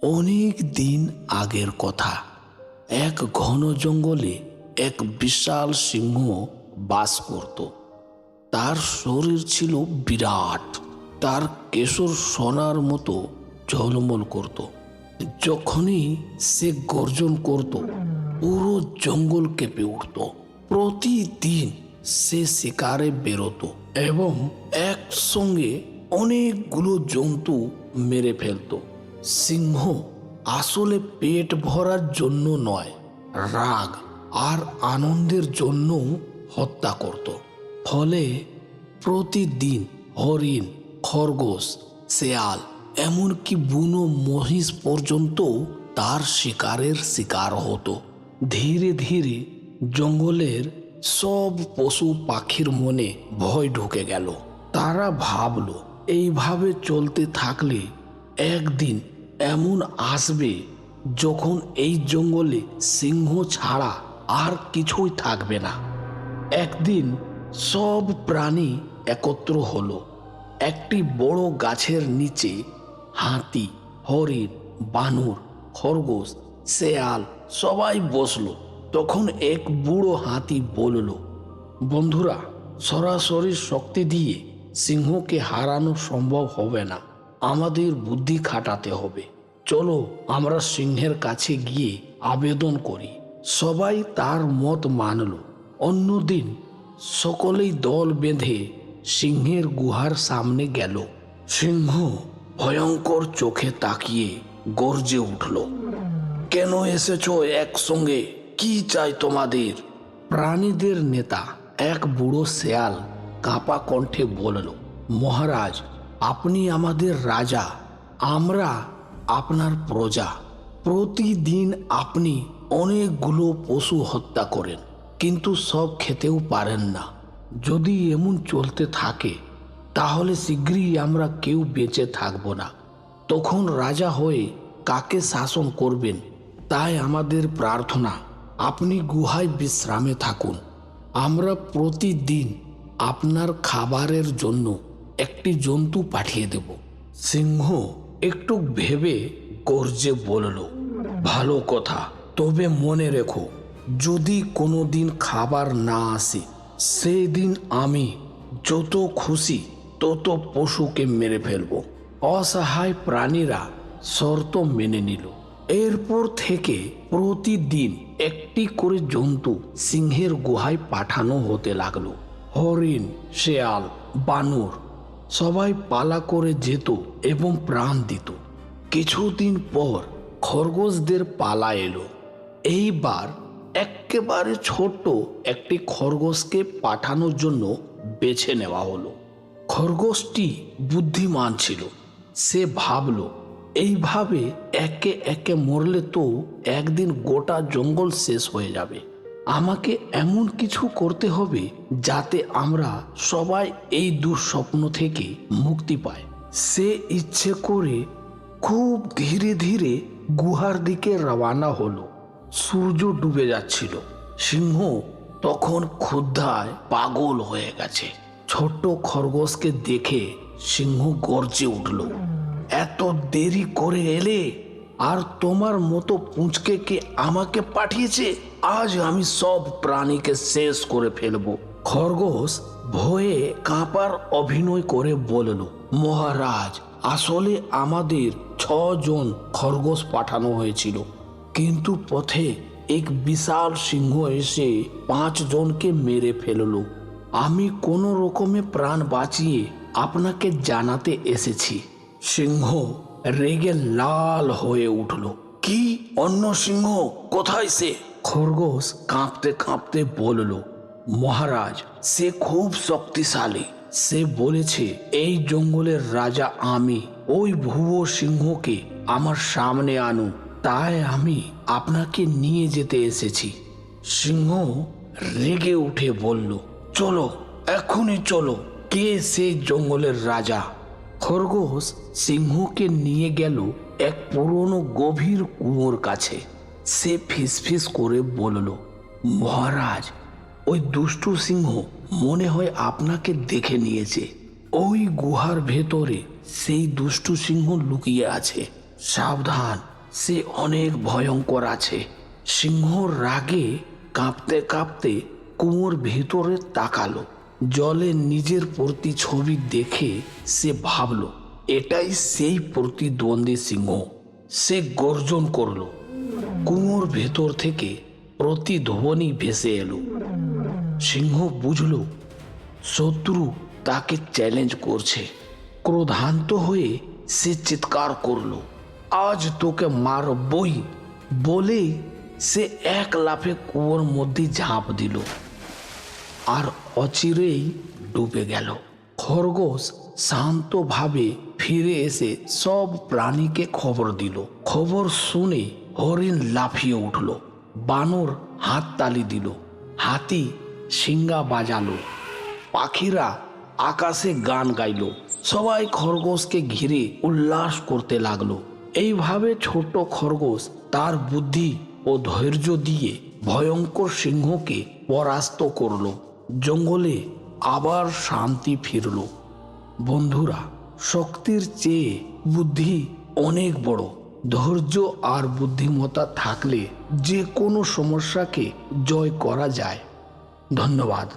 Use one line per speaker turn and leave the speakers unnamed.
অনেক দিন আগের কথা। এক ঘন জঙ্গলে এক বিশাল সিংহ বাস করত। তার শরীর ছিল বিরাট, তার কেশর সোনার মতো ঝলমল করত। যখনই সে গর্জন করত, পুরো জঙ্গল কেঁপে উঠত। প্রতিদিন সে শিকারে বেরোতো এবং একসঙ্গে অনেকগুলো জন্তু মেরে ফেলত। সিংহ আসলে পেট ভরার জন্য নয়, রাগ আর আনন্দের জন্য হত্যা করত। ফলে প্রতিদিন হরিণ, খরগোশ, শেয়াল, এমনকি বুনো মহিষ পর্যন্ত তার শিকারের শিকার হতো। ধীরে ধীরে জঙ্গলের সব পশু পাখির মনে ভয় ঢুকে গেল। তারা ভাবল, এইভাবে চলতে থাকলে একদিন এমন আসবে যখন এই জঙ্গলে সিংহ ছাড়া আর কিছুই থাকবে না। একদিন সব প্রাণী একত্র হলো। একটি বড় গাছের নিচে হাতি, হরিণ, বানর, খরগোশ, শেয়াল সবাই বসলো। তখন এক বুড়ো হাতি বলল, বন্ধুরা, সরাসরি শক্তি দিয়ে সিংহকে হারানো সম্ভব হবে না। আমাদের বুদ্ধি খাটাতে হবে। চলো আমরা সিংহের কাছে গিয়ে আবেদন করি। সবাই তার মত মানল। অন্যদিন সকলেই দল বেঁধে সিংহের গুহার সামনে গেল। সিংহ ভয়ঙ্কর চোখে তাকিয়ে গর্জে উঠল, কেন এসেছো একসঙ্গে? কি চাই তোমাদের? প্রাণীদের নেতা এক বুড়ো শেয়াল কাঁপা কণ্ঠে বলল, মহারাজ, আপনি আমাদের রাজা, আমরা আপনার প্রজা। প্রতিদিন আপনি অনেকগুলো পশু হত্যা করেন, কিন্তু সব খেতেও পারেন না। যদি এমন চলতে থাকে তাহলে শীঘ্রই আমরা কেউ বেঁচে থাকব না। তখন রাজা হয়ে কাকে শাসন করবেন? তাই আমাদের প্রার্থনা, আপনি গুহায় বিশ্রামে থাকুন। আমরা প্রতিদিন আপনার খাবারের জন্য একটি জন্তু পাঠিয়ে দেব। সিংহ একটু ভেবে গর্জে বলল, ভালো কথা, তবে মনে রেখো, যদি কোনোদিন খাবার না আসে সেই দিন আমি যত খুশি তত পশুকে মেরে ফেলব। অসহায় প্রাণীরা শর্ত মেনে নিল। এরপর থেকে প্রতিদিন একটি করে জন্তু সিংহের গুহায় পাঠানো হতে লাগলো। হরিণ, শেয়াল, বানর সবাই পালা করে যেত এবং প্রাণ দিত। কিছুদিন পর খরগোশদের পালা এলো। এইবার একেবারে ছোট একটি খরগোশকে পাঠানোর জন্য বেছে নেওয়া হলো। খরগোশটি বুদ্ধিমান ছিল। সে ভাবল, এইভাবে একে একে মরলে তো একদিন গোটা জঙ্গল শেষ হয়ে যাবে। আমাকে এমন কিছু করতে হবে যাতে আমরা সবাই এই দুঃস্বপ্ন থেকে মুক্তি পাই। সে ইচ্ছে করে খুব ধীরে ধীরে গুহার দিকে রওনা হলো। সূর্য ডুবে যাচ্ছিল। সিংহ তখন ক্ষুধায় পাগল হয়ে গেছে। ছোট্ট খরগোশকে দেখে সিংহ গর্জে উঠল, এত দেরি করে এলে? আর তোমার মতো পুঁচকে কে আমাকে পাঠিয়েছে? আজ আমি সব প্রাণীকে শেষ করে ফেলবো। খরগোশ ভয়ে কাঁপার অভিনয় করে বলল, মহারাজ, আসলে আমাদের 6 জন খরগোশ পাঠানো হয়েছিল, কিন্তু পথে এক বিশাল সিংহ এসে 5 জনকে মেরে ফেললো। আমি কোনো রকমে প্রাণ বাঁচিয়ে আপনাকে জানাতে এসেছি। সিংহ রেগে লাল হয়ে উঠল। কি? অন্য সিংহ কোথায় সে? খরগোশ কাঁপতে কাঁপতে বলল, মহারাজ, সে খুব শক্তিশালী। সে বলেছে এই জঙ্গলের রাজা আমি। ওই ভুয়ো সিংহকে আমার সামনে আনুন, তাই আমি আপনাকে নিয়ে যেতে এসেছি। সিংহ রেগে উঠে বলল, চলো, এখনই চলো। কে সেই জঙ্গলের রাজা? খরগোশ সিংহকে নিয়ে গেল এক পুরনো গভীর কুয়োর কাছে। সে ফিসফিস করে বলল, মহারাজ, ওই দুষ্টু সিংহ মনে হয় আপনাকে দেখে নিয়েছে। ওই গুহার ভেতরে সেই দুষ্টু সিংহ লুকিয়ে আছে। সাবধান, সে অনেক ভয়ঙ্কর আছে। সিংহর রাগে কাঁপতে কাঁপতে কুয়োর ভিতরে তাকালো। জলে নিজের প্রতিছবি দেখে সে ভাবল, এটাই সেই প্রতিদ্বন্দ্বী সিংহ। সে গর্জন করল। কুয়োর ভেতর থেকে প্রতিধ্বনি ভেসে এলো। সিংহ বুঝল শত্রু তাকে চ্যালেঞ্জ করছে। ক্রোধান্ত হয়ে সে চিৎকার করল, আজ তোকে মারবই বলেই সে এক লাফে কুয়োর মধ্যে ঝাঁপ দিল আর অচিরেই ডুবে গেল। খরগোশ শান্তভাবে ফিরে এসে সব প্রাণীকে খবর দিল। খবর শুনে হরিণ লাফিয়ে উঠল, বানর হাততালি দিল, হাতি শিঙ্গা বাজালো, পাখিরা আকাশে গান গাইল। সবাই খরগোশকে ঘিরে উল্লাস করতে লাগলো। এইভাবে ছোট খরগোশ তার বুদ্ধি ও ধৈর্য দিয়ে ভয়ঙ্কর সিংহকে পরাস্ত করল। জঙ্গলে আবার শান্তি ফিরল। বন্ধুরা, শক্তির চেয়ে বুদ্ধি অনেক বড়। ধৈর্য আর বুদ্ধিমত্তা থাকলে যে কোনো সমস্যাকে জয় করা যায়। ধন্যবাদ।